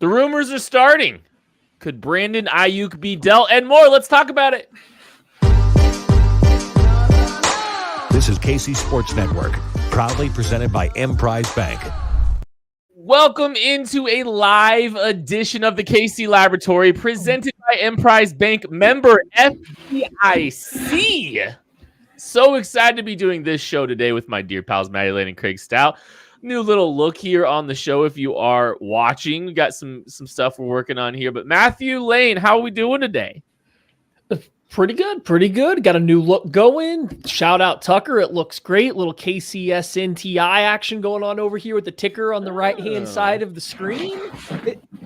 The rumors are starting. Could Brandon Aiyuk be dealt? And more. Let's talk about it. This is KC Sports Network, proudly presented by Emprise Bank. Welcome into a live edition of the KC Laboratory, presented by Emprise Bank, member FDIC. So excited to be doing this show today with my dear pals Maddie Lane and Craig Stout. New little look here on the show if you are watching. We got some stuff we're working on here. But Matthew Lane, how are we doing today? Pretty good. Got a new look going. Shout out Tucker. It looks great. Little KCSNTI action going on over here with the ticker on the right-hand side of the screen.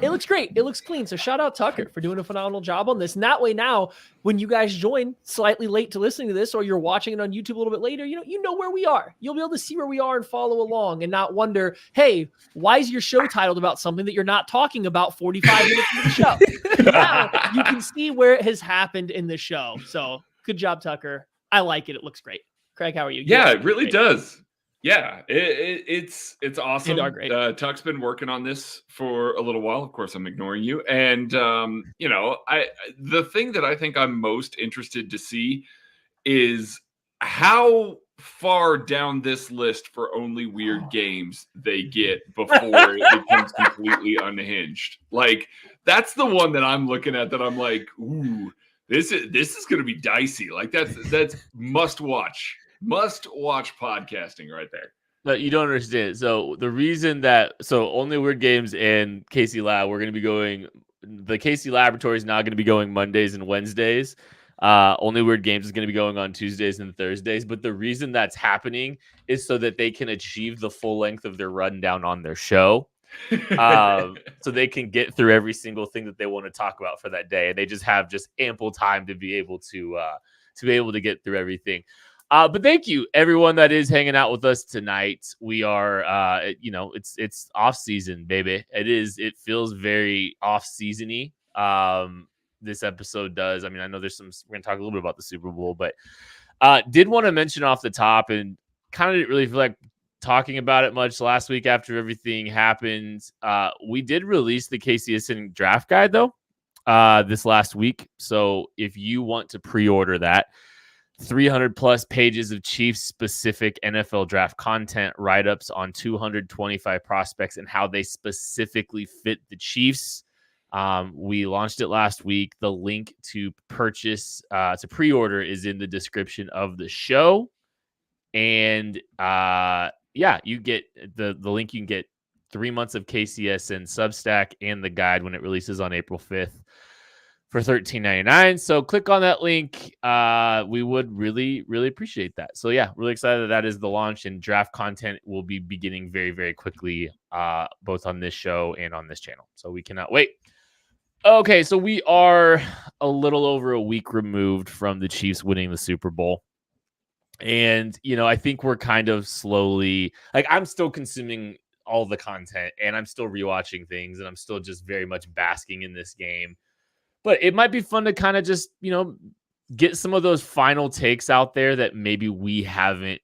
It looks great. It looks clean. So shout out Tucker for doing a phenomenal job on this. And that way now, when you guys join slightly late to listening to this, or you're watching it on YouTube a little bit later, you know where we are. You'll be able to see where we are and follow along and not wonder, hey, why is your show titled about something that you're not talking about 45 minutes into the show? Now you can see where it has happened in the show. So good job, Tucker. I like it. It looks great. Craig, how are you? Yeah, it really does. Yeah, it's awesome. Great. Tuck's been working on this for a little while. Of course, I'm ignoring you. And the thing that I think I'm most interested to see is how far down this list for only weird games they get before it becomes completely unhinged. Like, that's the one that I'm looking at that I'm like, ooh, this is going to be dicey. Like, that's must watch podcasting right there. But you don't understand. So the reason that only weird games and KC Lab, we're going to be going. The KC Laboratory is now going to be going Mondays and Wednesdays. Only weird games is going to be going on Tuesdays and Thursdays. But the reason that's happening is so that they can achieve the full length of their rundown on their show. So they can get through every single thing that they want to talk about for that day, and they just have ample time to be able to get through everything. But thank you everyone that is hanging out with us tonight. We are it's off season, baby. It feels very off seasony. This episode does. I mean, I know we're gonna talk a little bit about the Super Bowl, but did want to mention off the top, and kind of didn't really feel like talking about it much last week after everything happened. We did release the KCSN draft guide though this last week. So if you want to pre-order that, 300 plus pages of Chiefs specific NFL draft content, write-ups on 225 prospects and how they specifically fit the Chiefs. We launched it last week. The link to purchase, to pre-order is in the description of the show. And you get the link. You can get 3 months of KCSN Substack and the guide when it releases on April 5th for $13.99. So click on that link. We would really, really appreciate that. So yeah, really excited that is the launch, and draft content will be beginning very, very quickly, both on this show and on this channel. So we cannot wait. Okay, so we are a little over a week removed from the Chiefs winning the Super Bowl. And, I think we're kind of slowly, like, I'm still consuming all the content and I'm still rewatching things and I'm still just very much basking in this game. But it might be fun to kind of just, get some of those final takes out there that maybe we haven't,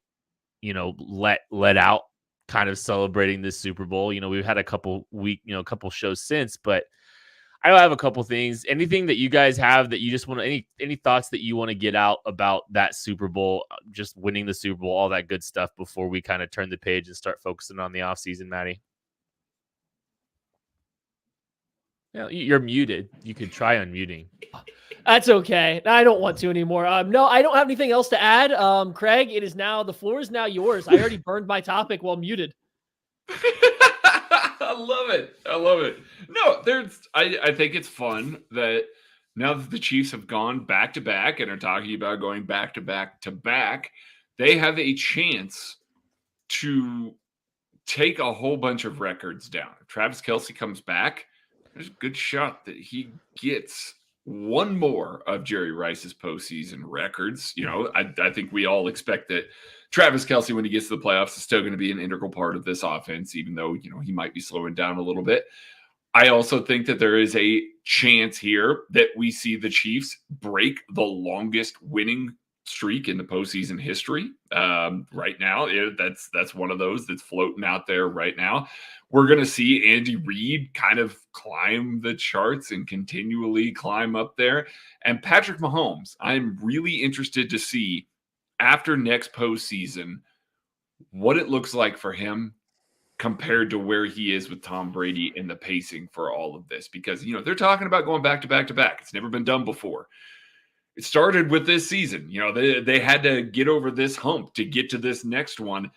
let out, kind of celebrating this Super Bowl. We've had a couple shows since, but I have a couple things. Anything that you guys have that you just want to, any thoughts that you want to get out about that Super Bowl, just winning the Super Bowl, all that good stuff before we kind of turn the page and start focusing on the offseason, Maddie? Yeah, you're muted. You could try unmuting. That's okay. I don't want to anymore. No, I don't have anything else to add. Craig, the floor is now yours. I already burned my topic while muted. I love it. No, I think it's fun that now that the Chiefs have gone back to back and are talking about going back to back to back, they have a chance to take a whole bunch of records down. If Travis Kelce comes back, there's a good shot that he gets one more of Jerry Rice's postseason records. I think we all expect that Travis Kelce, when he gets to the playoffs, is still going to be an integral part of this offense, even though, he might be slowing down a little bit. I also think that there is a chance here that we see the Chiefs break the longest winning streak in the postseason history. Right now, that's one of those that's floating out there right now. We're going to see Andy Reid kind of climb the charts and continually climb up there. And Patrick Mahomes, I'm really interested to see after next postseason what it looks like for him compared to where he is with Tom Brady and the pacing for all of this. Because, they're talking about going back to back to back. It's never been done before. It started with this season. They had to get over this hump to get to this next one.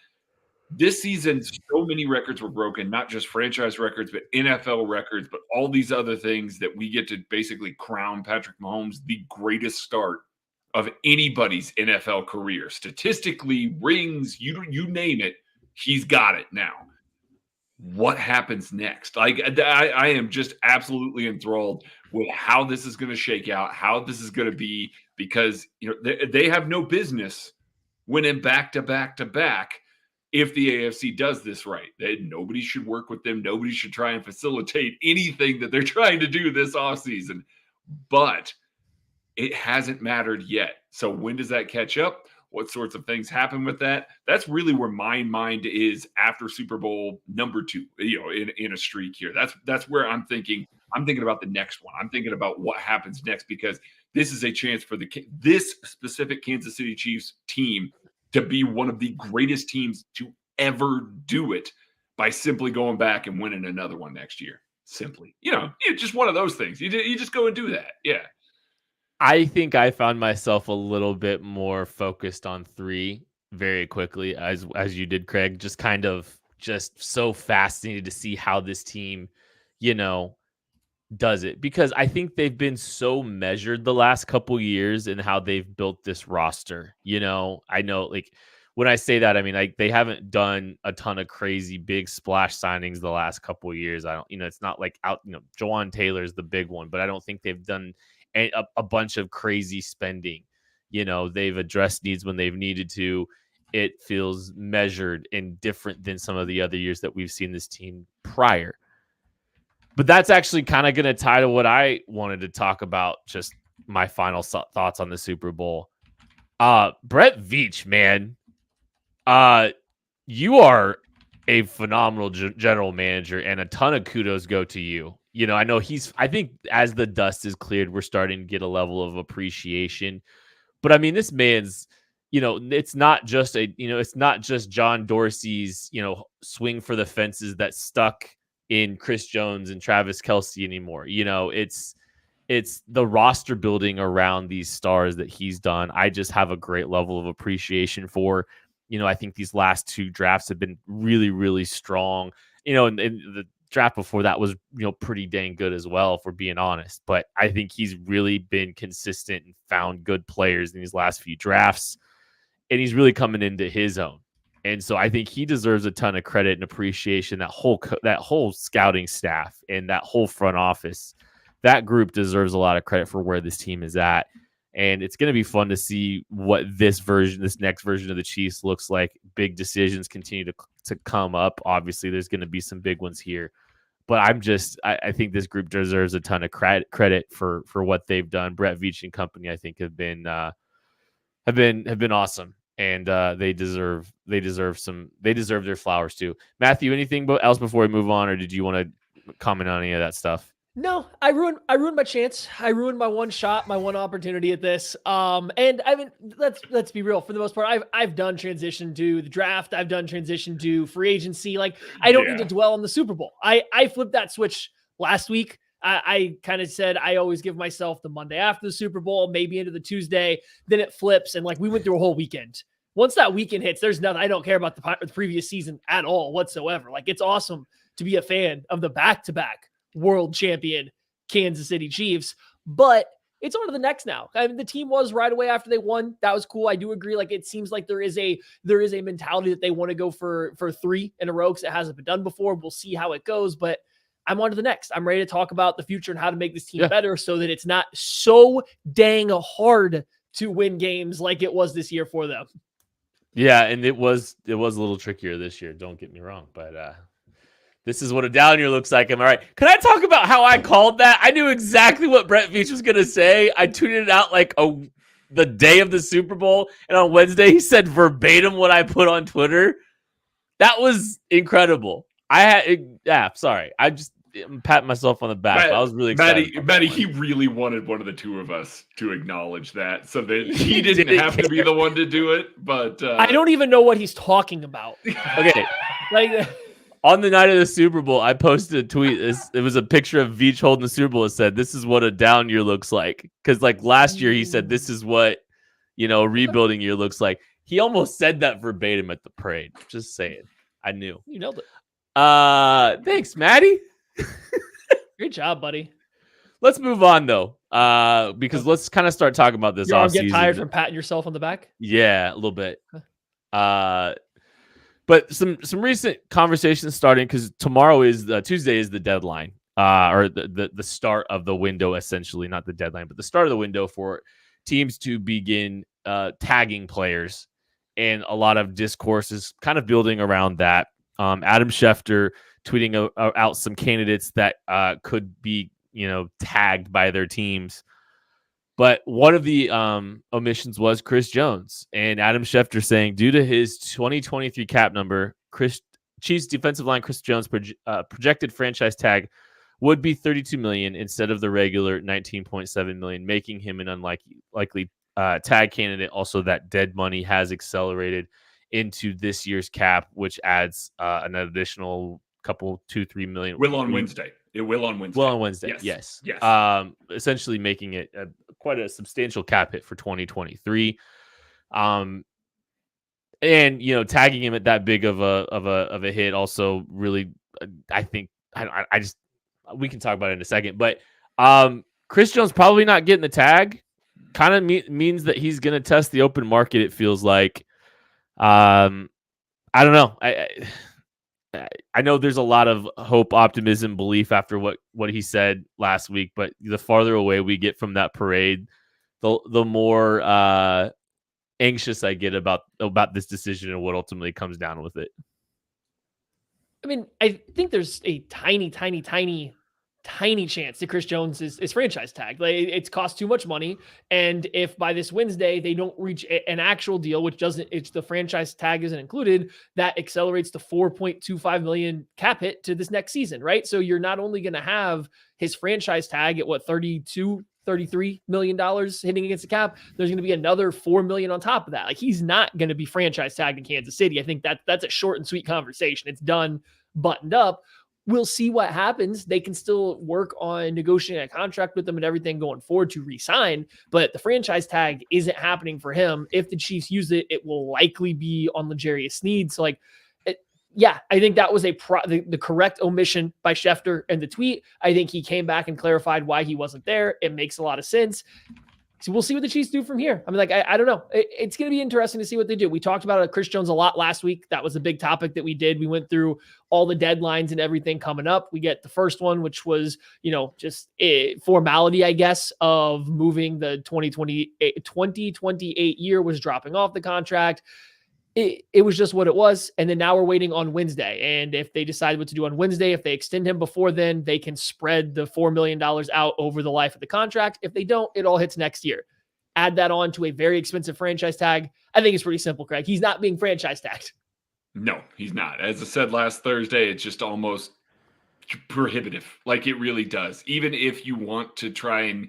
This season, so many records were broken, not just franchise records, but NFL records, but all these other things that we get to basically crown Patrick Mahomes the greatest start of anybody's NFL career. Statistically, rings, you name it, he's got it now. What happens next? I am just absolutely enthralled with how this is going to shake out, how this is going to be, because they have no business winning back to back to back. If the AFC does this right, nobody should work with them. Nobody should try and facilitate anything that they're trying to do this offseason. But it hasn't mattered yet. So when does that catch up? What sorts of things happen with that? That's really where my mind is after Super Bowl number 2, in a streak here. That's where I'm thinking. I'm thinking about the next one. I'm thinking about what happens next, because this is a chance for this specific Kansas City Chiefs team to be one of the greatest teams to ever do it by simply going back and winning another one next year. Simply, just one of those things. You just go and do that. Yeah. I think I found myself a little bit more focused on 3 very quickly, as you did, Craig. Just so fascinated to see how this team, does it, because I think they've been so measured the last couple years in how they've built this roster. I know, like, when I say that, I mean, they haven't done a ton of crazy big splash signings the last couple of years. I don't, it's not like Jawan Taylor's the big one, but I don't think they've done a bunch of crazy spending. They've addressed needs when they've needed to. It feels measured and different than some of the other years that we've seen this team prior. But that's actually kind of going to tie to what I wanted to talk about, just my final thoughts on the Super Bowl. Brett Veach, man, you are a phenomenal general manager, and a ton of kudos go to you. I know I think as the dust is cleared, we're starting to get a level of appreciation. But I mean, this man's, it's not just it's not just John Dorsey's, swing for the fences that stuck in Chris Jones and Travis Kelce anymore. It's the roster building around these stars that he's done. I just have a great level of appreciation for. I think these last 2 drafts have been really, really strong. And the draft before that was, pretty dang good as well, if we're being honest. But I think he's really been consistent and found good players in these last few drafts, and he's really coming into his own. And so I think he deserves a ton of credit and appreciation. That whole scouting staff and that whole front office, that group deserves a lot of credit for where this team is at. And it's going to be fun to see what this next version of the Chiefs looks like. Big decisions continue to come up. Obviously, there's going to be some big ones here. But I think this group deserves a ton of credit for what they've done. Brett Veach and company, I think, have been awesome. And they deserve their flowers too. Matthew, anything else before we move on, or did you want to comment on any of that stuff? No, I ruined my chance. I ruined my one shot, my one opportunity at this. And I mean, let's be real. For the most part, I've done transition to the draft. I've done transition to free agency. Like, I don't need to dwell on the Super Bowl. I flipped that switch last week. I kind of said I always give myself the Monday after the Super Bowl, maybe into the Tuesday. Then it flips, and like we went through a whole weekend. Once that weekend hits, there's nothing. I don't care about the previous season at all whatsoever. Like, it's awesome to be a fan of the back-to-back world champion Kansas City Chiefs, but it's on to the next now. I mean, the team was right away after they won. That was cool. I do agree. Like, it seems like there is a mentality that they want to go for 3 in a row because it hasn't been done before. We'll see how it goes, but I'm on to the next. I'm ready to talk about the future and how to make this team better so that it's not so dang hard to win games like it was this year for them. Yeah, and it was a little trickier this year. Don't get me wrong, but this is what a down year looks like. Am I right? Can I talk about how I called that? I knew exactly what Brett Veach was going to say. I tweeted it out like a the day of the Super Bowl, and on Wednesday he said verbatim what I put on Twitter. That was incredible. Sorry. I'm patting myself on the back. But I was really excited. Matty, he really wanted one of the two of us to acknowledge that so that he didn't have to be the one to do it. But I don't even know what he's talking about. Okay. Like on the night of the Super Bowl, I posted a tweet. It was a picture of Veach holding the Super Bowl. It said, "This is what a down year looks like." Because like last year, he said, "This is what a rebuilding year looks like." He almost said that verbatim at the parade. Just saying, I knew. You nailed it. Thanks, Maddie. Great job, buddy. Let's move on though, because let's kind of start talking about this. You get tired from patting yourself on the back? Yeah, a little bit. But some recent conversations starting because Tuesday is the deadline, or the start of the window, essentially, not the deadline, but the start of the window for teams to begin tagging players, and a lot of discourse is kind of building around that. Adam Schefter tweeting out some candidates that could be tagged by their teams. But one of the omissions was Chris Jones, and Adam Schefter saying due to his 2023 cap number, Chiefs defensive line Chris Jones projected franchise tag would be $32 million instead of the regular $19.7 million, making him an unlikely tag candidate. Also, that dead money has accelerated into this year's cap, which adds an additional couple, $2-3 million. It will on Wednesday. Yes. Essentially making it quite a substantial cap hit for 2023. And tagging him at that big of a hit also really, I think we can talk about it in a second. But Chris Jones probably not getting the tag kind of means that he's going to test the open market. It feels like. I don't know. I know there's a lot of hope, optimism, belief after what he said last week, but the farther away we get from that parade, the more anxious I get about this decision and what ultimately comes down with it. I mean, I think there's a tiny chance that Chris Jones is franchise tagged. Like, it's cost too much money. And if by this Wednesday they don't reach an actual deal, which it's the franchise tag isn't included, that accelerates the $4.25 million cap hit to this next season, right? So you're not only going to have his franchise tag at $33 million hitting against the cap, there's going to be another $4 million on top of that. Like, he's not going to be franchise tagged in Kansas City. I think that's a short and sweet conversation. It's done, buttoned up. We'll see what happens. They can still work on negotiating a contract with them and everything going forward to re-sign, but the franchise tag isn't happening for him. If the Chiefs use it, it will likely be on L'Jarius Sneed. So I think that was the correct omission by Schefter in the tweet. I think he came back and clarified why he wasn't there. It makes a lot of sense. So we'll see what the Chiefs do from here. I mean, I don't know. It's going to be interesting to see what they do. We talked about Chris Jones a lot last week. That was a big topic that we did. We went through all the deadlines and everything coming up. We get the first one, which was, just a formality, I guess, of moving the 2028 year was dropping off the contract. It was just what it was. And then now we're waiting on Wednesday. And if they decide what to do on Wednesday, if they extend him before then, they can spread the $4 million out over the life of the contract. If they don't, it all hits next year. Add that on to a very expensive franchise tag. I think it's pretty simple, Craig. He's not being franchise tagged. No, he's not. As I said last Thursday, it's just almost prohibitive. Like, it really does. Even if you want to try and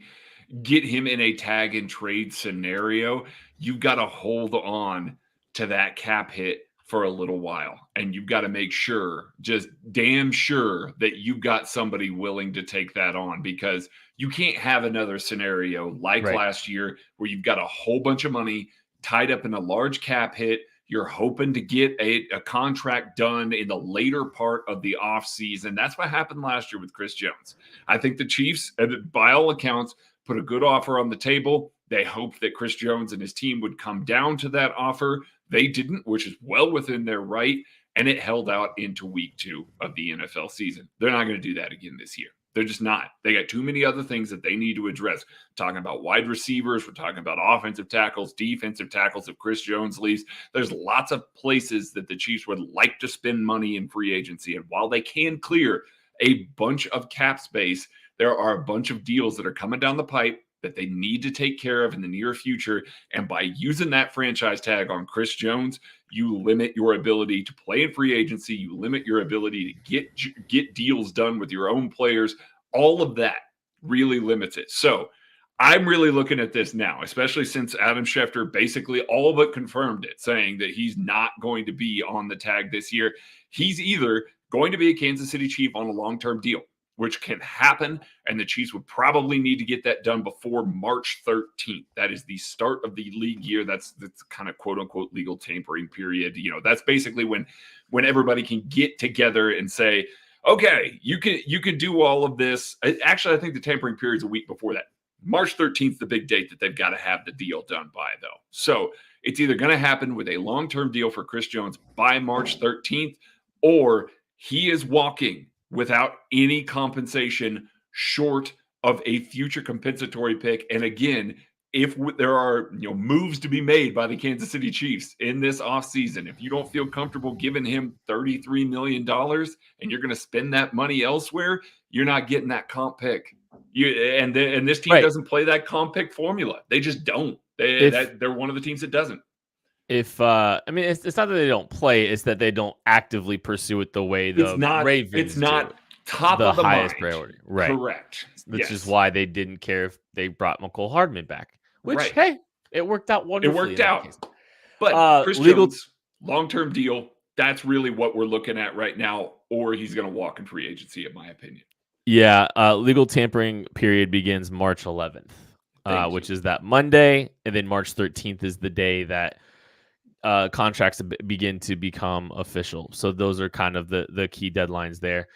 get him in a tag and trade scenario, you've got to hold on to that cap hit for a little while. And you've got to make sure, just damn sure, that you've got somebody willing to take that on, because you can't have another scenario like last year where you've got a whole bunch of money tied up in a large cap hit. You're hoping to get a contract done in the later part of the offseason. That's what happened last year with Chris Jones. I think the Chiefs, by all accounts, put a good offer on the table. They hoped that Chris Jones and his team would come down to that offer. They didn't, which is well within their right, and it held out into week 2 of the NFL season. They're not going to do that again this year. They're just not. They got too many other things that they need to address. We're talking about wide receivers. We're talking about offensive tackles, defensive tackles if Chris Jones leaves. There's lots of places that the Chiefs would like to spend money in free agency. And while they can clear a bunch of cap space, there are a bunch of deals that are coming down the pipe that they need to take care of in the near future. And by using that franchise tag on Chris Jones, you limit your ability to play in free agency. You limit your ability to get deals done with your own players. All of that really limits it. So I'm really looking at this now, especially since Adam Schefter basically all but confirmed it, saying that he's not going to be on the tag this year. He's either going to be a Kansas City Chief on a long-term deal, which can happen, and the Chiefs would probably need to get that done before March 13th. That is the start of the league year. That's kind of quote-unquote legal tampering period. That's basically when everybody can get together and say, okay, you can do all of this. Actually, I think the tampering period is a week before that. March 13th is the big date that they've got to have the deal done by, though. So it's either going to happen with a long-term deal for Chris Jones by March 13th, or he is walking without any compensation short of a future compensatory pick. And again, if there are moves to be made by the Kansas City Chiefs in this offseason, if you don't feel comfortable giving him $33 million and you're going to spend that money elsewhere, you're not getting that comp pick. And this team doesn't play that comp pick formula. They just don't. They're one of the teams that doesn't. It's not that they don't play; it's that they don't actively pursue it the way the Ravens. It's not do. Top the of the highest mind. priority, right? Correct. Which is why they didn't care if they brought McCole Hardman back. Which hey, it worked out wonderfully. It worked out. But Chris Jones, long-term deal. That's really what we're looking at right now, or he's going to walk in free agency, in my opinion. Yeah, legal tampering period begins March 11th, which is that Monday, and then March 13th is the day that contracts begin to become official. So those are kind of the key deadlines there.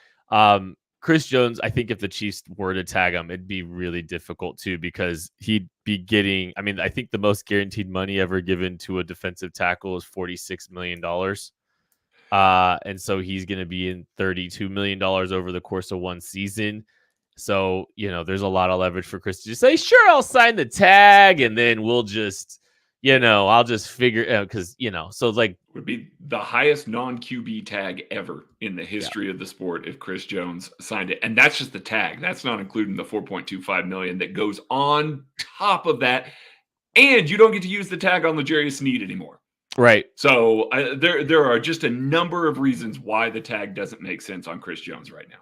Chris Jones, I think if the Chiefs were to tag him, it'd be really difficult too, because he'd be getting, I think the most guaranteed money ever given to a defensive tackle is $46 million. And so he's going to be in $32 million over the course of one season. So, there's a lot of leverage for Chris to just say, sure, I'll sign the tag, and then we'll just, I'll just figure out, because, so would be the highest non-QB tag ever in the history of the sport if Chris Jones signed it. And that's just the tag. That's not including the $4.25 million that goes on top of that. And you don't get to use the tag on L'Jarius Sneed anymore. Right. So there are just a number of reasons why the tag doesn't make sense on Chris Jones right now.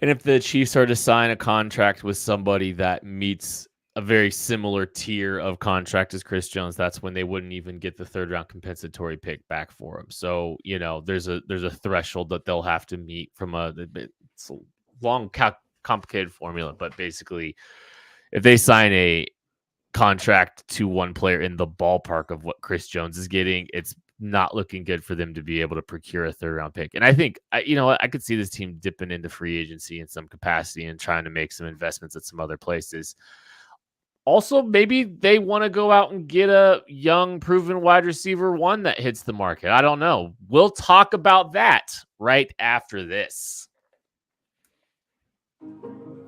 And if the Chiefs are to sign a contract with somebody that meets a very similar tier of contract as Chris Jones, that's when they wouldn't even get the third round compensatory pick back for him. So, there's a threshold that they'll have to meet from it's a long, complicated formula. But basically, if they sign a contract to one player in the ballpark of what Chris Jones is getting, it's not looking good for them to be able to procure a third round pick. And I think, I could see this team dipping into free agency in some capacity and trying to make some investments at some other places. Also, maybe they want to go out and get a young, proven wide receiver one that hits the market. I don't know. We'll talk about that right after this.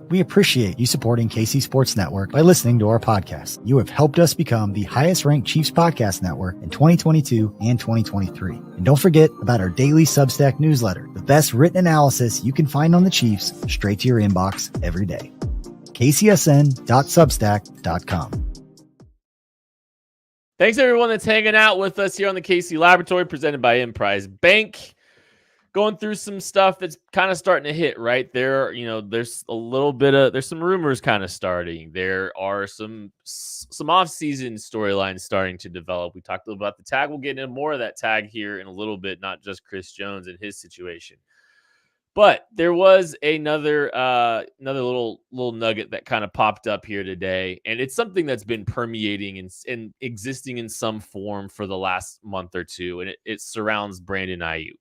We appreciate you supporting KC Sports Network by listening to our podcast. You have helped us become the highest-ranked Chiefs podcast network in 2022 and 2023. And don't forget about our daily Substack newsletter, the best written analysis you can find on the Chiefs straight to your inbox every day. kcsn.substack.com. Thanks everyone that's hanging out with us here on the KC Laboratory, presented by Emprise Bank. Going through some stuff that's kind of starting to hit right there. There's there's some rumors kind of starting. There are some off-season storylines starting to develop. We talked a little about the tag. We'll get into more of that tag here in a little bit, not just Chris Jones and his situation. But there was another little nugget that kind of popped up here today, and it's something that's been permeating and existing in some form for the last month or two, and it surrounds Brandon Aiyuk.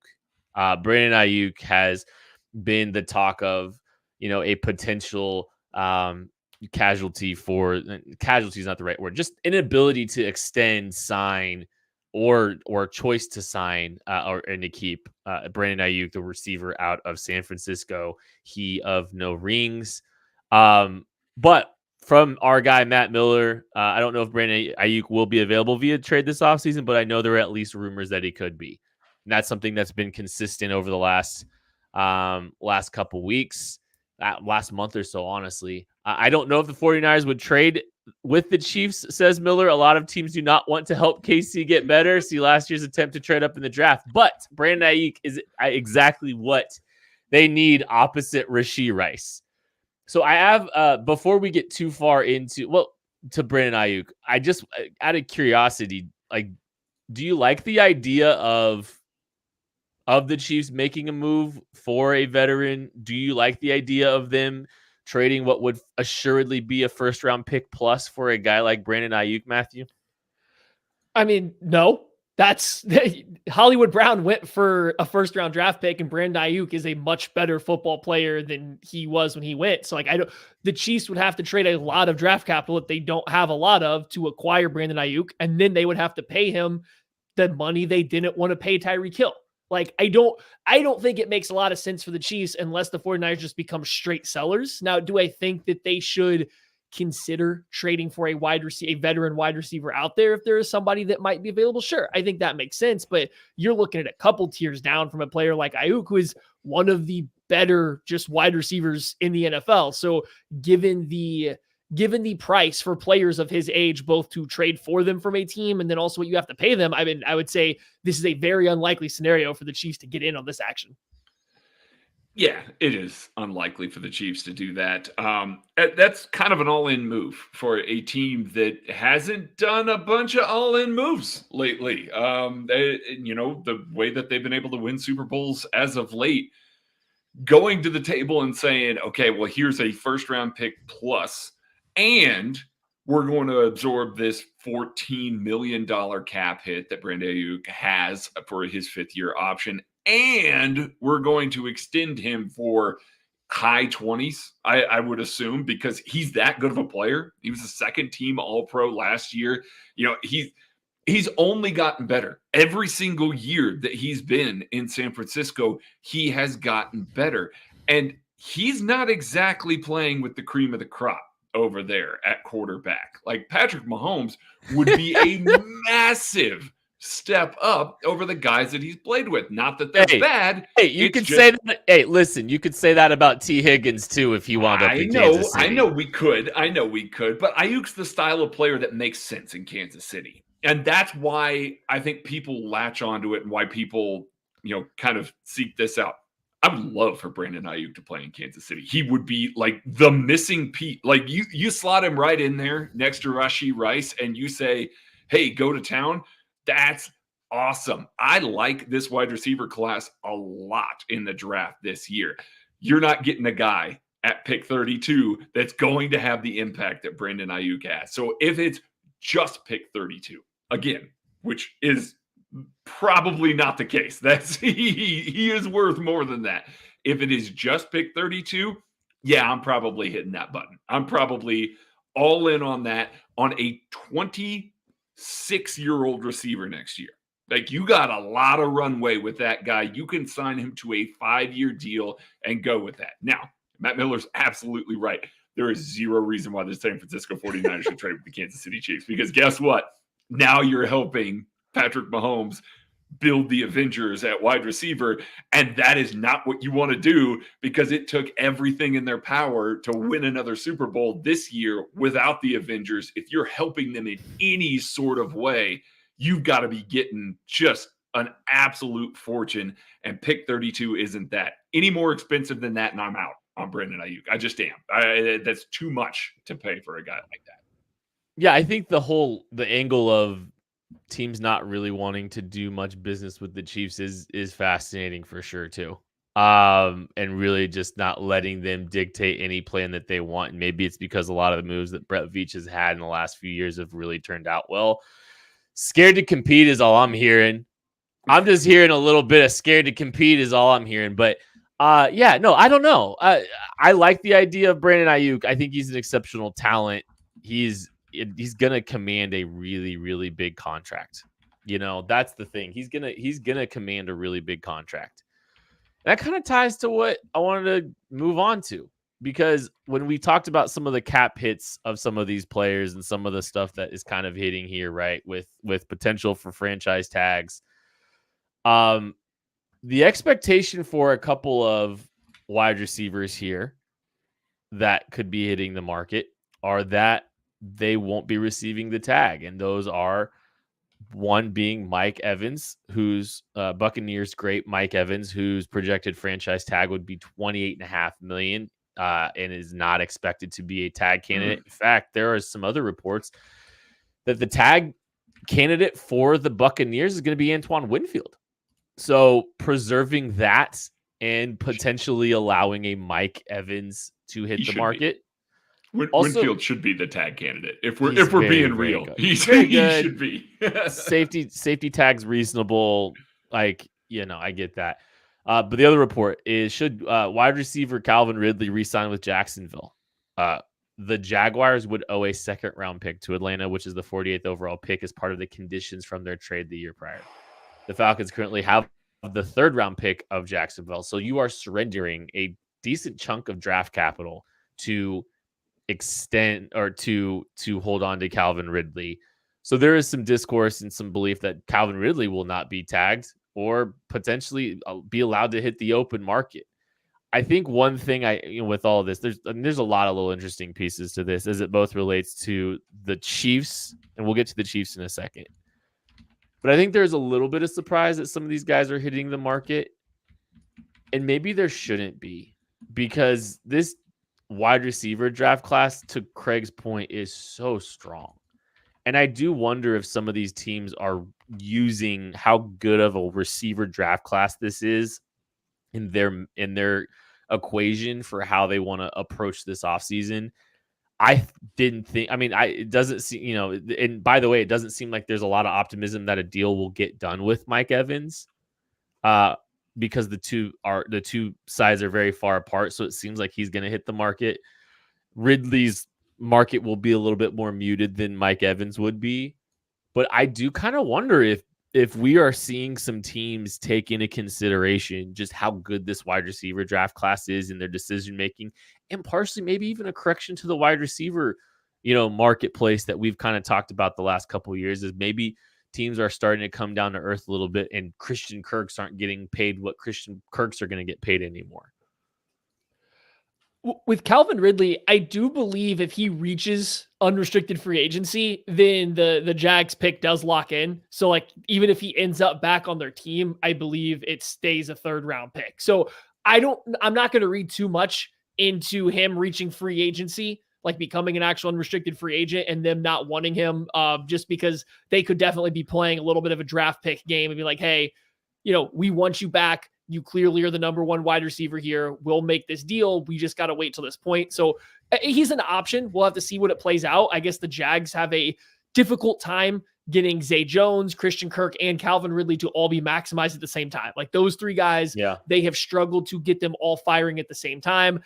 Brandon Aiyuk has been the talk of, a potential casualty is not the right word, just inability to extend, sign, or choice to sign and to keep Brandon Aiyuk, the receiver out of San Francisco. He of no rings. But from our guy, Matt Miller, I don't know if Brandon Aiyuk will be available via trade this offseason, but I know there are at least rumors that he could be. And that's something that's been consistent over the last couple weeks, last month or so, honestly. I don't know if the 49ers would trade with the Chiefs, says Miller. A lot of teams do not want to help KC get better. See last year's attempt to trade up in the draft. But Brandon Aiyuk is exactly what they need opposite Rashee Rice. So I have, before we get too far into, to Brandon Aiyuk, I just, out of curiosity, like, do you like the idea of the Chiefs making a move for a veteran? Do you like the idea of them trading what would assuredly be a first-round pick plus for a guy like Brandon Aiyuk, Matthew? I mean, no. That's Hollywood Brown went for a first-round draft pick, and Brandon Aiyuk is a much better football player than he was when he went. So, like, the Chiefs would have to trade a lot of draft capital that they don't have a lot of to acquire Brandon Aiyuk, and then they would have to pay him the money they didn't want to pay Tyreek Hill. Like, I don't think it makes a lot of sense for the Chiefs unless the 49ers just become straight sellers. Now, do I think that they should consider trading for a veteran wide receiver out there if there is somebody that might be available? Sure, I think that makes sense, but you're looking at a couple tiers down from a player like Aiyuk, who is one of the better just wide receivers in the NFL. So given the price for players of his age, both to trade for them from a team and then also what you have to pay them, I mean, I would say this is a very unlikely scenario for the Chiefs to get in on this action. Yeah, it is unlikely for the Chiefs to do that. That's kind of an all-in move for a team that hasn't done a bunch of all-in moves lately. The way that they've been able to win Super Bowls as of late, going to the table and saying, okay, well, here's a first-round pick plus, and we're going to absorb this $14 million cap hit that Brandon Aiyuk has for his fifth-year option, and we're going to extend him for high 20s, I would assume, because he's that good of a player. He was a second-team All-Pro last year. He's only gotten better. Every single year that he's been in San Francisco, he has gotten better. And he's not exactly playing with the cream of the crop over there at quarterback. Like, Patrick Mahomes would be a massive step up over the guys that he's played with. Not that that's bad. Hey, you could say that. Hey, listen, you could say that about T. Higgins too if he wound up in Kansas City. I know we could. But Ayuk's the style of player that makes sense in Kansas City. And that's why I think people latch onto it and why people, kind of seek this out. I would love for Brandon Aiyuk to play in Kansas City. He would be like the missing piece. Like, you slot him right in there next to Rashee Rice and you say, hey, go to town. That's awesome. I like this wide receiver class a lot in the draft this year. You're not getting a guy at pick 32 that's going to have the impact that Brandon Aiyuk has. So if it's just pick 32, again, which is probably not the case. That's he is worth more than that. If it is just pick 32, yeah, I'm probably hitting that button. I'm probably all in on that on a 26-year-old receiver next year. Like, you got a lot of runway with that guy. You can sign him to a 5-year deal and go with that. Now, Matt Miller's absolutely right. There is zero reason why the San Francisco 49ers should trade with the Kansas City Chiefs, because guess what? Now you're helping Patrick Mahomes build the Avengers at wide receiver, and that is not what you want to do, because it took everything in their power to win another Super Bowl this year without the Avengers. If you're helping them in any sort of way, you've got to be getting just an absolute fortune, and pick 32 isn't that. Any more expensive than that, and I'm out on Brandon Aiyuk. I just am. That's too much to pay for a guy like that. Yeah, I think the angle of teams not really wanting to do much business with the Chiefs is fascinating for sure too. And really just not letting them dictate any plan that they want. And maybe it's because a lot of the moves that Brett Veach has had in the last few years have really turned out well. Scared to compete is all I'm hearing. I'm just hearing a little bit of scared to compete is all I'm hearing. But I don't know. I like the idea of Brandon Aiyuk. I think he's an exceptional talent. He's going to command a really, really big contract. That's the thing. He's going to command a really big contract. And that kind of ties to what I wanted to move on to, because when we talked about some of the cap hits of some of these players and some of the stuff that is kind of hitting here, right, with potential for franchise tags, the expectation for a couple of wide receivers here that could be hitting the market are that they won't be receiving the tag. And those are one being Mike Evans, who's Buccaneers great Mike Evans, whose projected franchise tag would be $28.5 million and is not expected to be a tag candidate. In fact, there are some other reports that the tag candidate for the Buccaneers is going to be Antoine Winfield. So preserving that and potentially allowing a Mike Evans to hit the market. Winfield should be the tag candidate. If we're being real, he should be. safety tag's reasonable. Like, I get that. But the other report is, should wide receiver Calvin Ridley re-sign with Jacksonville? The Jaguars would owe a second-round pick to Atlanta, which is the 48th overall pick, as part of the conditions from their trade the year prior. The Falcons currently have the third-round pick of Jacksonville, so you are surrendering a decent chunk of draft capital to extend or to hold on to Calvin Ridley. So there is some discourse and some belief that Calvin Ridley will not be tagged or potentially be allowed to hit the open market. I think one thing with all of this, there's a lot of little interesting pieces to this as it both relates to the Chiefs, and we'll get to the Chiefs in a second. But I think there's a little bit of surprise that some of these guys are hitting the market, and maybe there shouldn't be, because this wide receiver draft class, to Craig's point, is so strong. And I do wonder if some of these teams are using how good of a receiver draft class this is in their equation for how they want to approach this offseason. It doesn't seem, and by the way, it doesn't seem like there's a lot of optimism that a deal will get done with Mike Evans, because the two sides are very far apart. So it seems like he's going to hit the market. Ridley's market will be a little bit more muted than Mike Evans would be. But I do kind of wonder if we are seeing some teams take into consideration just how good this wide receiver draft class is in their decision making, and partially maybe even a correction to the wide receiver, marketplace that we've kind of talked about the last couple of years, is maybe teams are starting to come down to earth a little bit, and Christian Kirks aren't getting paid what Christian Kirks are going to get paid anymore. With Calvin Ridley, I do believe if he reaches unrestricted free agency, then the Jags pick does lock in. So even if he ends up back on their team, I believe it stays a third round pick. So I'm not going to read too much into him reaching free agency, like becoming an actual unrestricted free agent, and them not wanting him, just because they could definitely be playing a little bit of a draft pick game and be like, hey, we want you back. You clearly are the number one wide receiver here. We'll make this deal. We just got to wait till this point. So he's an option. We'll have to see what it plays out. I guess the Jags have a difficult time getting Zay Jones, Christian Kirk, and Calvin Ridley to all be maximized at the same time. Like those three guys, They have struggled to get them all firing at the same time.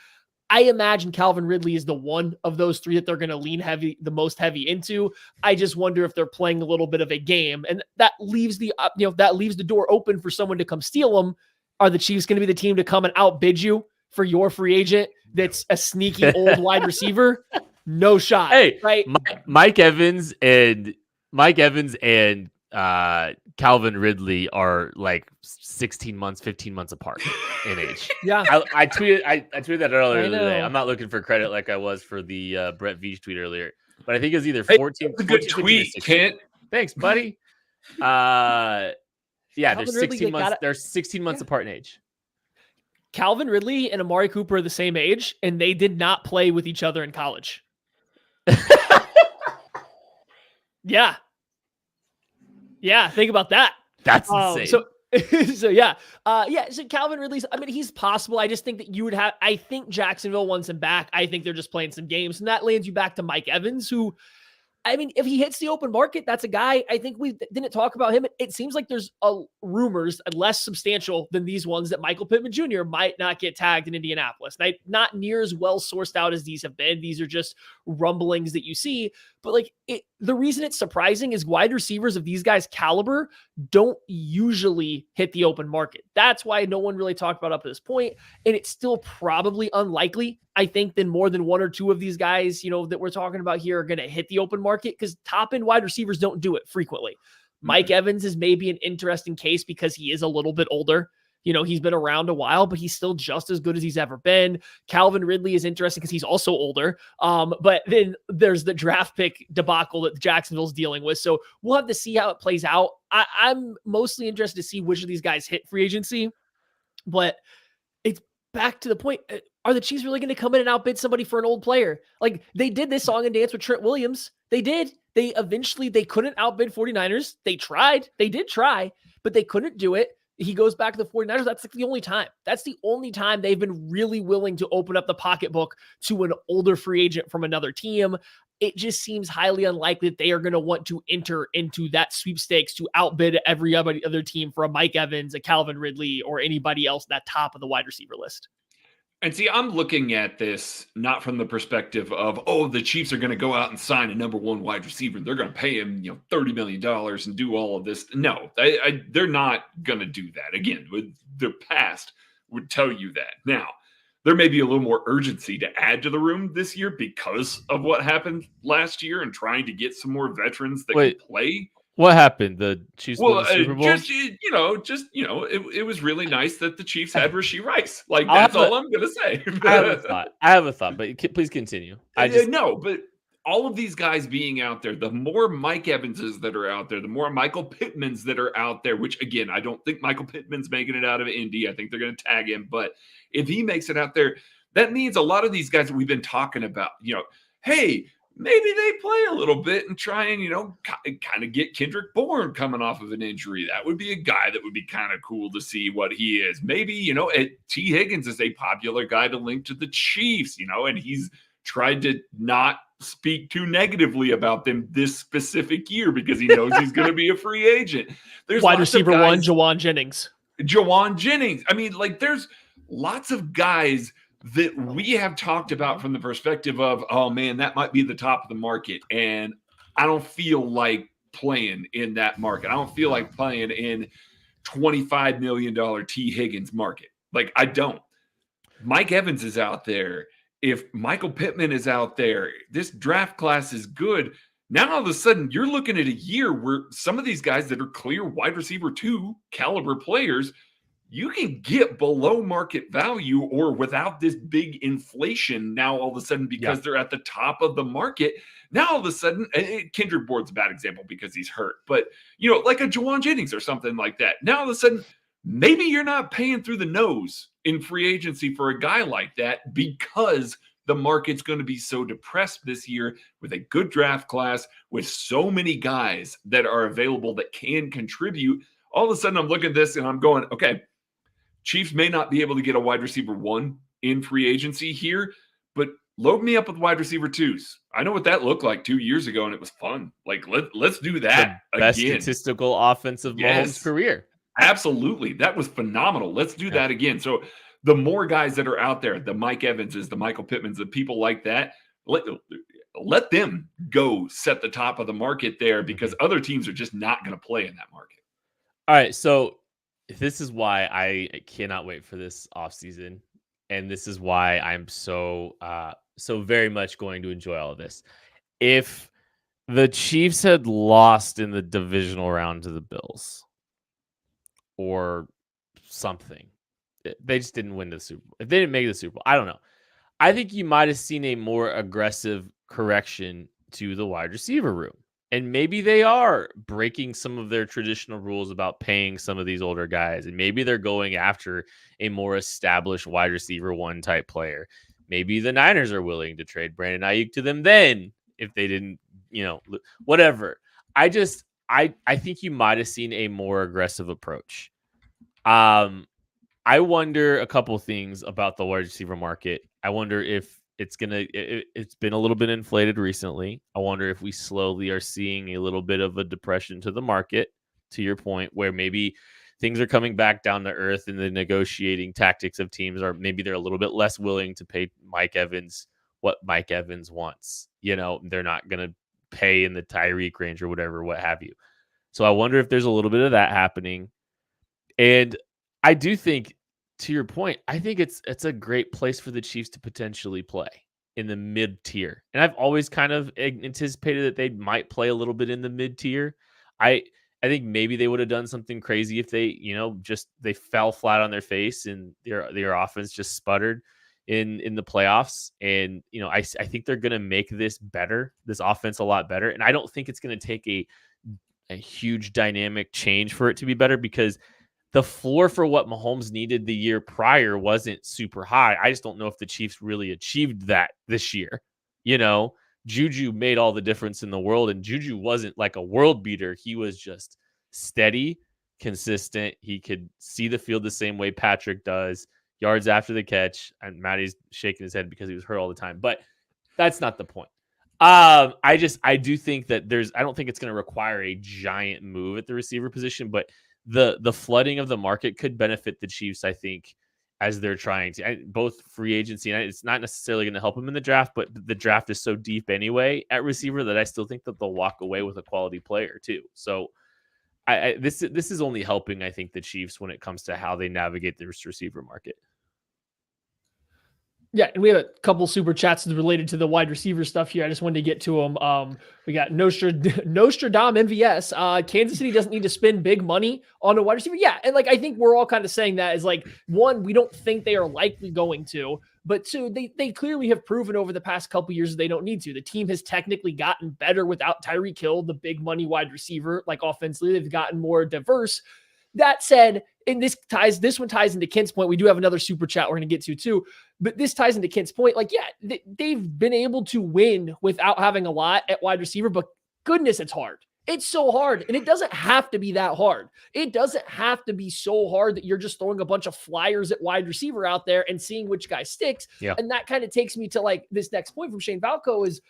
I imagine Calvin Ridley is the one of those three that they're going to lean the most heavy into. I just wonder if they're playing a little bit of a game, and that leaves the door open for someone to come steal them. Are the Chiefs going to be the team to come and outbid you for your free agent that's a sneaky old wide receiver? No shot. Hey, right? Mike Evans and Calvin Ridley are like 16 months, 15 months apart in age. Yeah. I tweeted that earlier today. I'm not looking for credit like I was for the Brett Veach tweet earlier, but I think it was either 14. That's a good tweet, Kent. Thanks, buddy. Yeah, they're 16 months. They're 16 months apart in age. Calvin Ridley and Amari Cooper are the same age, and they did not play with each other in college. Yeah. Think about that. That's insane. So Calvin Ridley's, he's possible. I just think that I think Jacksonville wants him back. I think they're just playing some games, and that lands you back to Mike Evans, who, if he hits the open market, that's a guy. I think we didn't talk about him. It seems like there's rumors less substantial than these ones that Michael Pittman Jr. might not get tagged in Indianapolis. Not near as well sourced out as these have been. These are just rumblings that you see. But the reason it's surprising is wide receivers of these guys' caliber don't usually hit the open market. That's why no one really talked about up to this point. And it's still probably unlikely, I think, that more than one or two of these guys, that we're talking about here are going to hit the open market, because top end wide receivers don't do it frequently. Mike Evans is maybe an interesting case because he is a little bit older. He's been around a while, but he's still just as good as he's ever been. Calvin Ridley is interesting because he's also older. But then there's the draft pick debacle that Jacksonville's dealing with. So we'll have to see how it plays out. I'm mostly interested to see which of these guys hit free agency. But it's back to the point. Are the Chiefs really going to come in and outbid somebody for an old player? Like they did this song and dance with Trent Williams. They did. They couldn't outbid 49ers. They tried. They did try, but they couldn't do it. He goes back to the 49ers. That's like the only time. That's the only time they've been really willing to open up the pocketbook to an older free agent from another team. It just seems highly unlikely that they are going to want to enter into that sweepstakes to outbid every other team for a Mike Evans, a Calvin Ridley, or anybody else at that top of the wide receiver list. And see, I'm looking at this not from the perspective of, oh, the Chiefs are going to go out and sign a number one wide receiver. They're going to pay him, $30 million and do all of this. No, they're not going to do that. Again, the past would tell you that. Now, there may be a little more urgency to add to the room this year because of what happened last year and trying to get some more veterans that can play. What happened? The Chiefs won the Super Bowl? It was really nice that the Chiefs had Rashee Rice. Like, that's all I'm going to say. I have a thought, but please continue. No, but all of these guys being out there, the more Mike Evanses that are out there, the more Michael Pittmans that are out there, which, again, I don't think Michael Pittman's making it out of Indy. I think they're going to tag him. But if he makes it out there, that means a lot of these guys that we've been talking about, hey, maybe they play a little bit and try and, kind of get Kendrick Bourne coming off of an injury. That would be a guy that would be kind of cool to see what he is. Maybe, T. Higgins is a popular guy to link to the Chiefs, and he's tried to not speak too negatively about them this specific year because he knows he's going to be a free agent. There's wide receiver one, Jawan Jennings. I mean, there's lots of guys that we have talked about from the perspective of, oh man, that might be the top of the market. And I don't feel like playing in that market. I don't feel like playing in $25 million T. Higgins market. Like, I don't. Mike Evans is out there. If Michael Pittman is out there, this draft class is good. Now, all of a sudden, you're looking at a year where some of these guys that are clear wide receiver 2 caliber players, you can get below market value or without this big inflation now all of a sudden because they're at the top of the market. Now all of a sudden, Kendrick Bourne's a bad example because he's hurt, but like a Jawan Jennings or something like that. Now all of a sudden, maybe you're not paying through the nose in free agency for a guy like that because the market's going to be so depressed this year with a good draft class, with so many guys that are available that can contribute. All of a sudden I'm looking at this and I'm going, okay, Chiefs may not be able to get a wide receiver 1 in free agency here, but load me up with wide receiver 2s. I know what that looked like 2 years ago, and it was fun. Like, let's do that the best again. Statistical offensive Mahomes career. Absolutely. That was phenomenal. Let's do that again. So the more guys that are out there, the Mike Evanses, the Michael Pittmans, the people like that, let them go set the top of the market there because other teams are just not going to play in that market. All right, so this is why I cannot wait for this offseason, and this is why I'm so very much going to enjoy all of this. If the Chiefs had lost in the divisional round to the Bills or something, they just didn't win the Super Bowl. If they didn't make the Super Bowl, I don't know. I think you might have seen a more aggressive correction to the wide receiver room. And maybe they are breaking some of their traditional rules about paying some of these older guys. And maybe they're going after a more established wide receiver 1 type player. Maybe the Niners are willing to trade Brandon Aiyuk to them then if they didn't, whatever. I think you might have seen a more aggressive approach. I wonder a couple things about the wide receiver market. I wonder if it's been a little bit inflated recently. I wonder if we slowly are seeing a little bit of a depression to the market, to your point, where maybe things are coming back down to earth in the negotiating tactics of teams, or maybe they're a little bit less willing to pay Mike Evans what Mike Evans wants. They're not going to pay in the Tyreek range or whatever, what have you. So I wonder if there's a little bit of that happening. And I do think, to your point, I think it's a great place for the Chiefs to potentially play in the mid-tier. And I've always kind of anticipated that they might play a little bit in the mid-tier. I think maybe they would have done something crazy if they, they fell flat on their face and their offense just sputtered in the playoffs. And, I think they're going to make this offense a lot better. And I don't think it's going to take a huge dynamic change for it to be better, because the floor for what Mahomes needed the year prior wasn't super high. I just don't know if the Chiefs really achieved that this year. Juju made all the difference in the world, and Juju wasn't like a world beater. He was just steady, consistent. He could see the field the same way Patrick does, yards after the catch. And Matty's shaking his head because he was hurt all the time, but that's not the point. I do think that I don't think it's going to require a giant move at the receiver position, but the flooding of the market could benefit the Chiefs, I think, as they're trying to, both free agency, and it's not necessarily going to help them in the draft, but the draft is so deep anyway at receiver that I still think that they'll walk away with a quality player too. So this is only helping, I think, the Chiefs when it comes to how they navigate this receiver market. Yeah, and we have a couple super chats related to the wide receiver stuff here. I just wanted to get to them. We got Nostradam MVS. Kansas City doesn't need to spend big money on a wide receiver. Yeah, and I think we're all kind of saying that is one, we don't think they are likely going to, but two, they clearly have proven over the past couple years that they don't need to. The team has technically gotten better without Tyreek Hill, the big money wide receiver. Offensively, they've gotten more diverse. That said, and this one ties into Kent's point. We do have another super chat we're going to get to too, but this ties into Kent's point. They've been able to win without having a lot at wide receiver, but goodness, it's hard. It's so hard, and it doesn't have to be that hard. It doesn't have to be so hard that you're just throwing a bunch of flyers at wide receiver out there and seeing which guy sticks. Yeah. And that kind of takes me to this next point from Shane Valco is,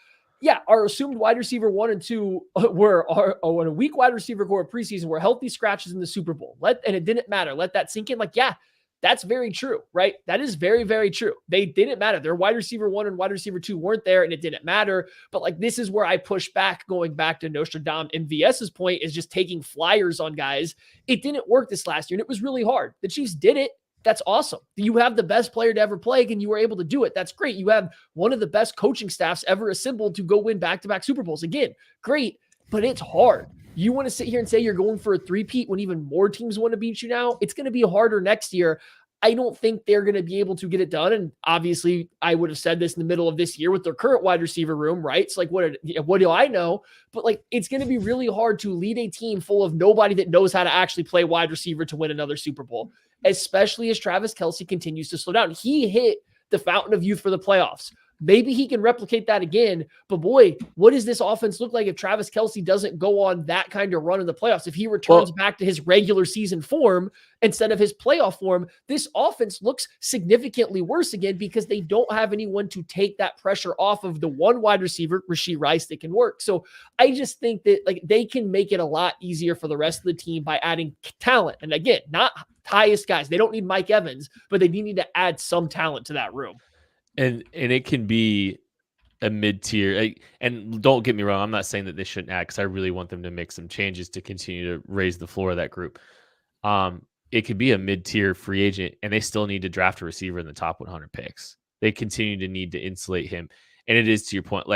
yeah, our assumed wide receiver 1 and 2 were a weak wide receiver core preseason were healthy scratches in the Super Bowl. And it didn't matter. Let that sink in. Yeah, that's very true, right? That is very, very true. They didn't matter. Their wide receiver 1 and wide receiver 2 weren't there, and it didn't matter. But this is where I push back, going back to Nostradam MVS's point, is just taking flyers on guys. It didn't work this last year, and it was really hard. The Chiefs did it. That's awesome. You have the best player to ever play, and you were able to do it. That's great. You have one of the best coaching staffs ever assembled to go win back-to-back Super Bowls. Again, great, but it's hard. You want to sit here and say you're going for a three-peat when even more teams want to beat you now? It's going to be harder next year. I don't think they're going to be able to get it done. And obviously, I would have said this in the middle of this year with their current wide receiver room, right? It's what do I know? But it's going to be really hard to lead a team full of nobody that knows how to actually play wide receiver to win another Super Bowl, especially as Travis Kelce continues to slow down. He hit the fountain of youth for the playoffs. Maybe he can replicate that again, but boy, what does this offense look like if Travis Kelce doesn't go on that kind of run in the playoffs? If he returns back to his regular season form instead of his playoff form, this offense looks significantly worse again because they don't have anyone to take that pressure off of the one wide receiver, Rashee Rice, that can work. So I just think that they can make it a lot easier for the rest of the team by adding talent. And again, not highest guys. They don't need Mike Evans, but they need to add some talent to that room. And it can be a mid-tier. And don't get me wrong, I'm not saying that they shouldn't add, because I really want them to make some changes to continue to raise the floor of that group. It could be a mid-tier free agent, and they still need to draft a receiver in the top 100 picks. They continue to need to insulate him. And it is to your point,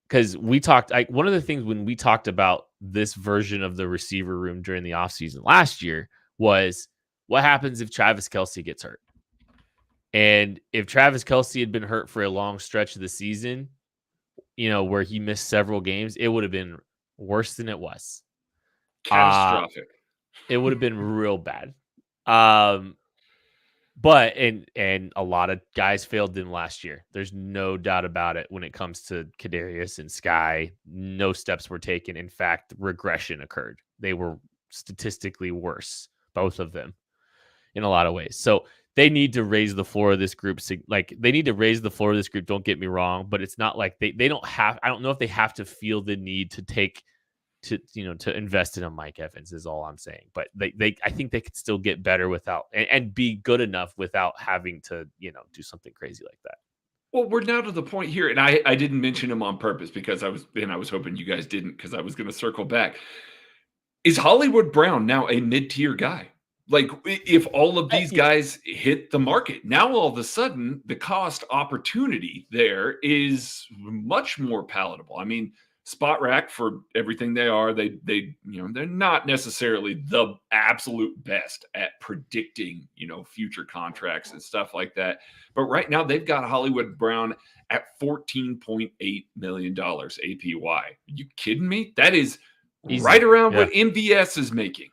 because we talked, one of the things when we talked about this version of the receiver room during the offseason last year was, what happens if Travis Kelce gets hurt? And if Travis Kelce had been hurt for a long stretch of the season, where he missed several games, it would have been worse than it was. Catastrophic. It would have been real bad. But a lot of guys failed them last year. There's no doubt about it when it comes to Kadarius and Sky. No steps were taken. In fact, regression occurred. They were statistically worse, both of them, in a lot of ways. So they need to raise the floor of this group. They need to raise the floor of this group. Don't get me wrong, but it's not like they don't have. I don't know if they have to feel the need to invest in a Mike Evans is all I'm saying. But I think they could still get better without and be good enough without having to do something crazy like that. Well, we're now to the point here, and I didn't mention him on purpose because I was hoping you guys didn't, because I was going to circle back. Is Hollywood Brown now a mid-tier guy? If all of these guys hit the market, now all of a sudden the cost opportunity there is much more palatable. I mean, spot rack for everything they are. They they're not necessarily the absolute best at predicting, future contracts and stuff like that. But right now they've got Hollywood Brown at $14.8 million APY. Are you kidding me? That is Easy. right around what MVS is making.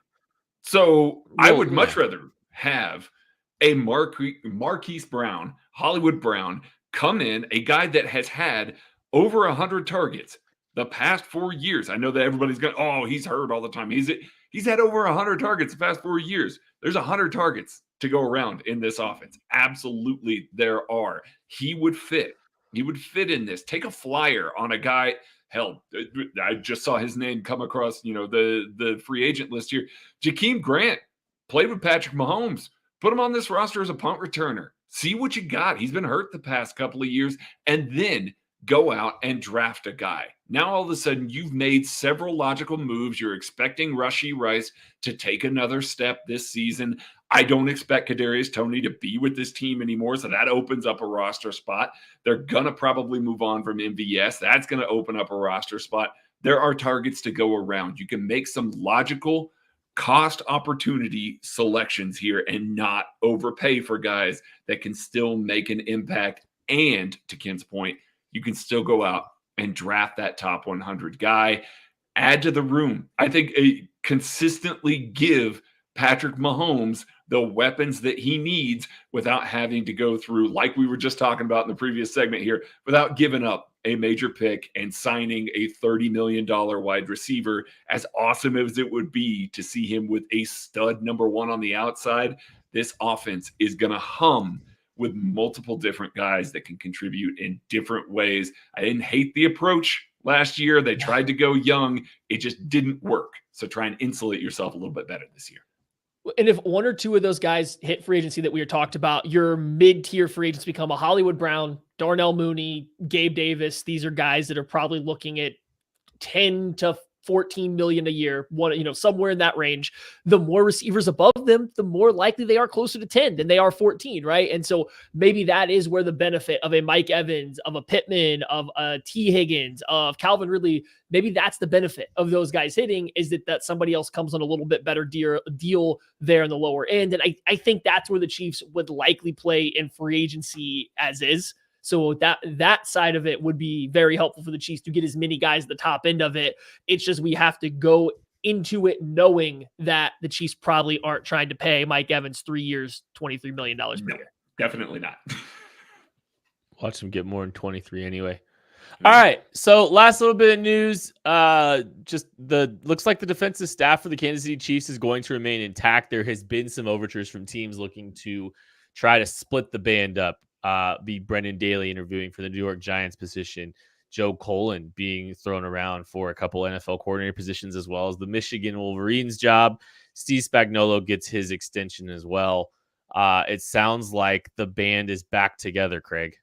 So I would much yeah. rather have a Marquise Brown, Hollywood Brown, come in, a guy that has had over 100 targets the past 4 years. I know that everybody's going, oh, he's hurt all the time. He's had over 100 targets the past 4 years. There's 100 targets to go around in this offense. Absolutely, there are. He would fit. He would fit in this. Take a flyer on a guy. Hell, I just saw his name come across, the free agent list here. Jakeem Grant played with Patrick Mahomes. Put him on this roster as a punt returner. See what you got. He's been hurt the past couple of years. And then go out and draft a guy. Now, all of a sudden, you've made several logical moves. You're expecting Rashee Rice to take another step this season. I don't expect Kadarius Toney to be with this team anymore, so that opens up a roster spot. They're going to probably move on from MVS. That's going to open up a roster spot. There are targets to go around. You can make some logical cost opportunity selections here and not overpay for guys that can still make an impact. And to Ken's point, you can still go out and draft that top 100 guy, add to the room. I think consistently give Patrick Mahomes the weapons that he needs without having to go through, like we were just talking about in the previous segment here, without giving up a major pick and signing a $30 million wide receiver. As awesome as it would be to see him with a stud number one on the outside, this offense is going to hum with multiple different guys that can contribute in different ways. I didn't hate the approach last year. They tried to go young. It just didn't work. So try and insulate yourself a little bit better this year. And if one or two of those guys hit free agency that we talked about, your mid-tier free agents become a Hollywood Brown, Darnell Mooney, Gabe Davis. These are guys that are probably looking at 10 to 14 million a year, somewhere in that range. The more receivers above them, the more likely they are closer to 10 than they are 14, right? And so maybe that is where the benefit of a Mike Evans, of a Pittman, of a T. Higgins, of Calvin Ridley, maybe that's the benefit of those guys hitting, is that somebody else comes on a little bit better deal there in the lower end. And I think that's where the Chiefs would likely play in free agency as is. So that side of it would be very helpful for the Chiefs to get as many guys at the top end of it. It's just we have to go into it knowing that the Chiefs probably aren't trying to pay Mike Evans 3 years, $23 million per year. Definitely not. Watch him get more than 23 anyway. All right. So last little bit of news. Looks like the defensive staff for the Kansas City Chiefs is going to remain intact. There has been some overtures from teams looking to try to split the band up. Be Brendan Daly interviewing for the New York Giants position, Joe Colin being thrown around for a couple NFL coordinator positions, as well as the Michigan Wolverines job. Steve Spagnuolo gets his extension as well. It sounds like the band is back together, Craig.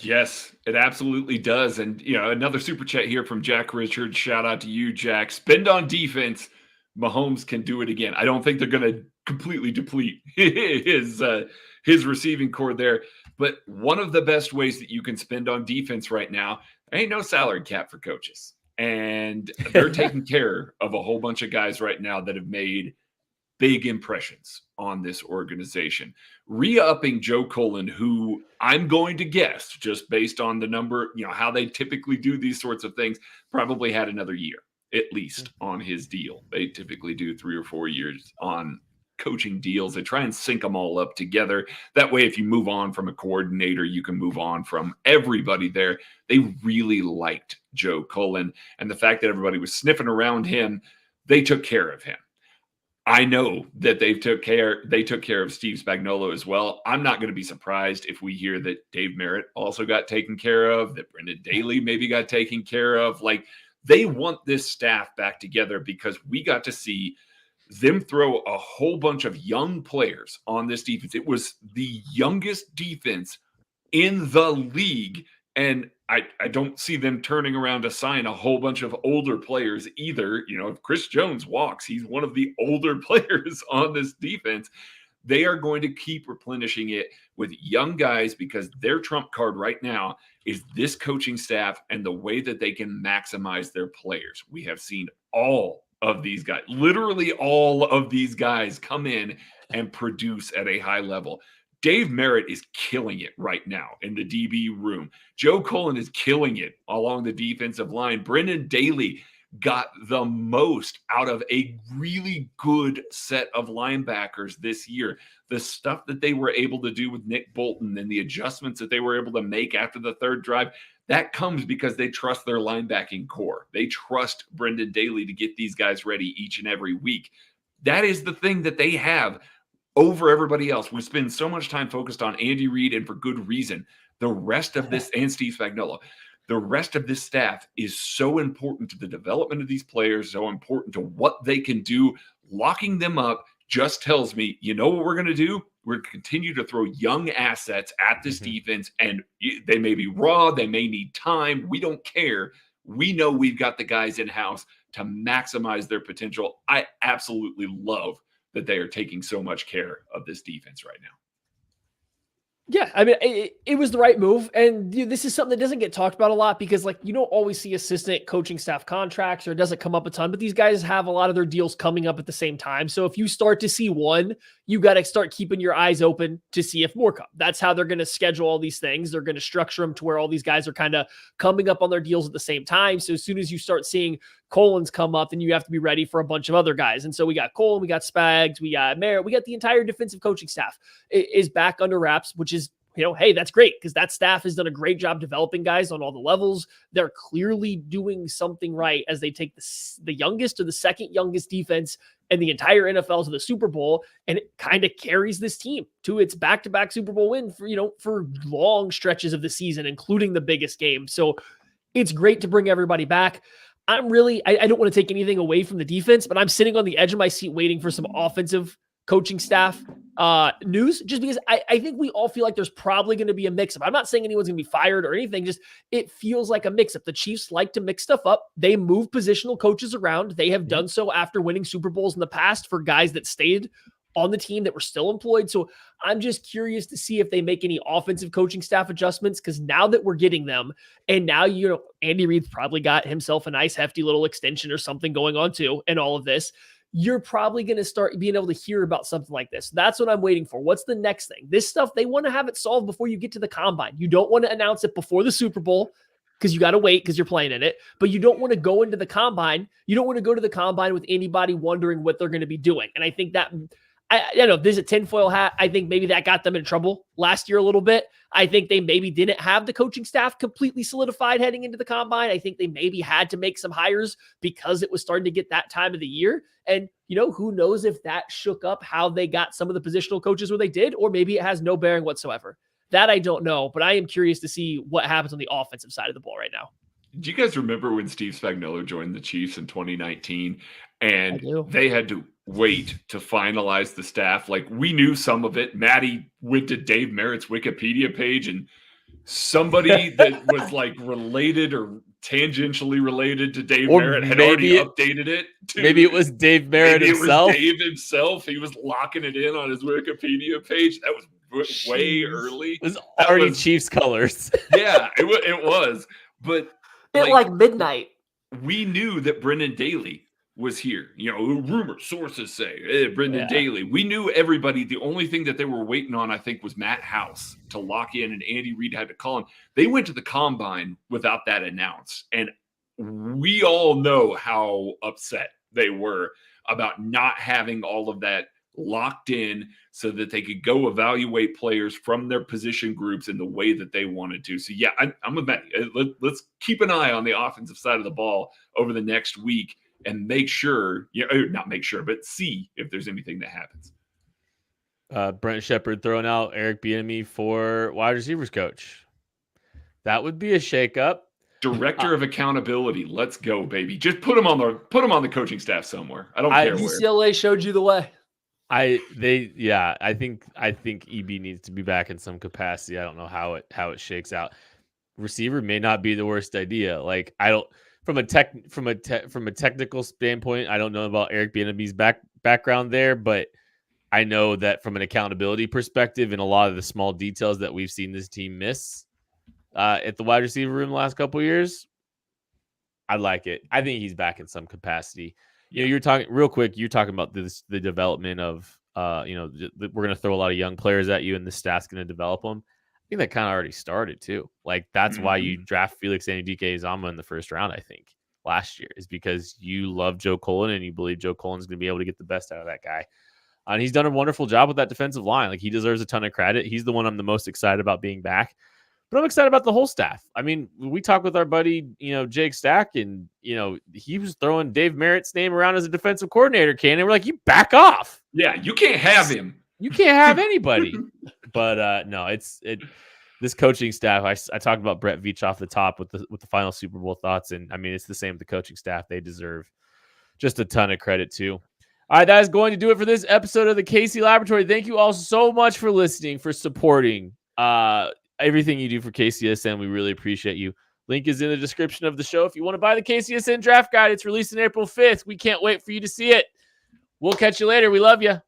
Yes, it absolutely does. And, another super chat here from Jack Richards. Shout out to you, Jack. Spend on defense. Mahomes can do it again. I don't think they're going to completely deplete his receiving core there. But one of the best ways that you can spend on defense right now, there ain't no salary cap for coaches. And they're taking care of a whole bunch of guys right now that have made big impressions on this organization. Re-upping Joe Colin, who I'm going to guess, just based on the number, how they typically do these sorts of things, probably had another year, at least, on his deal. They typically do 3 or 4 years on coaching deals. They try and sync them all up together. That way, if you move on from a coordinator, you can move on from everybody there. They really liked Joe Colin. And the fact that everybody was sniffing around him, they took care of him. I know that they took care of Steve Spagnuolo as well. I'm not going to be surprised if we hear that Dave Merritt also got taken care of, that Brendan Daly maybe got taken care of. Like, they want this staff back together because we got to see them throw a whole bunch of young players on this defense. It was the youngest defense in the league. And I don't see them turning around to sign a whole bunch of older players either. If Chris Jones walks, he's one of the older players on this defense. They are going to keep replenishing it with young guys because their trump card right now is this coaching staff and the way that they can maximize their players. We have seen all of these guys, literally all of these guys, come in and produce at a high level. Dave Merritt is killing it right now in the DB room. Joe Cullen is killing it along the defensive line. Brendan Daly got the most out of a really good set of linebackers this year. The stuff that they were able to do with Nick Bolton and the adjustments that they were able to make after the third drive, that comes because they trust their linebacking core. They trust Brendan Daly to get these guys ready each and every week. That is the thing that they have over everybody else. We spend so much time focused on Andy Reid, and for good reason. The rest of this, and Steve Spagnuolo, the rest of this staff is so important to the development of these players, so important to what they can do. Locking them up just tells me, you know what we're going to do? We're going to continue to throw young assets at this defense, and they may be raw, they may need time. We don't care. We know we've got the guys in-house to maximize their potential. I absolutely love that they are taking so much care of this defense right now. Yeah, I mean, it was the right move. And this is something that doesn't get talked about a lot because, like, you don't always see assistant coaching staff contracts, or it doesn't come up a ton, but these guys have a lot of their deals coming up at the same time. So if you start to see one, you got to start keeping your eyes open to see if more come. That's how they're going to schedule all these things. They're going to structure them to where all these guys are kind of coming up on their deals at the same time. So as soon as you start seeing Colin's come up, then you have to be ready for a bunch of other guys. And so we got Colin, we got Spags, we got Merritt, we got the entire defensive coaching staff is back under wraps, which is, hey, that's great because that staff has done a great job developing guys on all the levels. They're clearly doing something right as they take the youngest or the second youngest defense in the entire NFL to the Super Bowl, and it kind of carries this team to its back-to-back Super Bowl win for long stretches of the season, including the biggest game. So it's great to bring everybody back. I don't want to take anything away from the defense, but I'm sitting on the edge of my seat waiting for some offensive coaching staff news, just because I think we all feel like there's probably going to be a mix-up. I'm not saying anyone's going to be fired or anything, just it feels like a mix-up. The Chiefs like to mix stuff up. They move positional coaches around. They have done so after winning Super Bowls in the past for guys that stayed on the team that were still employed. So I'm just curious to see if they make any offensive coaching staff adjustments, because now that we're getting them, and now, Andy Reid's probably got himself a nice hefty little extension or something going on too, and all of this, you're probably going to start being able to hear about something like this. That's what I'm waiting for. What's the next thing? This stuff, they want to have it solved before you get to the combine. You don't want to announce it before the Super Bowl because you got to wait because you're playing in it, but you don't want to go into the combine. You don't want to go to the combine with anybody wondering what they're going to be doing. And I think that, I don't know, there's a tinfoil hat. I think maybe that got them in trouble last year a little bit. I think they maybe didn't have the coaching staff completely solidified heading into the combine. I think they maybe had to make some hires because it was starting to get that time of the year. And, who knows if that shook up how they got some of the positional coaches where they did, or maybe it has no bearing whatsoever. That I don't know, but I am curious to see what happens on the offensive side of the ball right now. Do you guys remember when Steve Spagnuolo joined the Chiefs in 2019 and they had to wait to finalize the staff? Like, we knew some of it. Maddie went to Dave Merritt's Wikipedia page, and somebody that was like related or tangentially related to Dave Merritt had already updated it. Maybe it was Dave Merritt himself. Dave himself. He was locking it in on his Wikipedia page. That was way early. It was already Chiefs colors. Yeah, it was. But like midnight. We knew that Brendan Daly was here. Rumors, sources say Brendan Daly. We knew everybody. The only thing that they were waiting on, I think, was Matt House to lock in, and Andy Reid had to call him. They went to the combine without that announced, and we all know how upset they were about not having all of that locked in so that they could go evaluate players from their position groups in the way that they wanted to. So, yeah, I'm with Matt. Let's keep an eye on the offensive side of the ball over the next week and make sure, not make sure, but see if there's anything that happens. Brent Shepard throwing out Eric Bieniemy for wide receivers coach. That would be a shakeup. Director of accountability. Let's go, baby. Just put him on the coaching staff somewhere. I don't care where. UCLA showed you the way. I think EB needs to be back in some capacity. I don't know how it shakes out. Receiver may not be the worst idea. Like, I don't, from a technical standpoint, I don't know about Eric Bieniemy's background there, but I know that from an accountability perspective and a lot of the small details that we've seen this team miss at the wide receiver room the last couple of years, I like it. I think he's back in some capacity. You know, you're talking real quick. You're talking about the development of, we're going to throw a lot of young players at you and the staff's going to develop them. I think that kind of already started too. Like that's why you draft Felix Anudike-Uzomah in the first round, I think, last year, is because you love Joe Cullen and you believe Joe Cullen's going to be able to get the best out of that guy. And he's done a wonderful job with that defensive line. Like he deserves a ton of credit. He's the one I'm the most excited about being back. But I'm excited about the whole staff. I mean, we talked with our buddy, Jake Stack, and, he was throwing Dave Merritt's name around as a defensive coordinator, Ken. And we're like, you back off. Yeah, you can't have him. You can't have anybody. But no, this coaching staff. I talked about Brett Veach off the top with the final Super Bowl thoughts. And I mean, it's the same with the coaching staff. They deserve just a ton of credit too. All right, that is going to do it for this episode of the KC Laboratory. Thank you all so much for listening, for supporting everything you do for KCSN. We really appreciate you. Link is in the description of the show. If you want to buy the KCSN draft guide, it's released on April 5th. We can't wait for you to see it. We'll catch you later. We love you.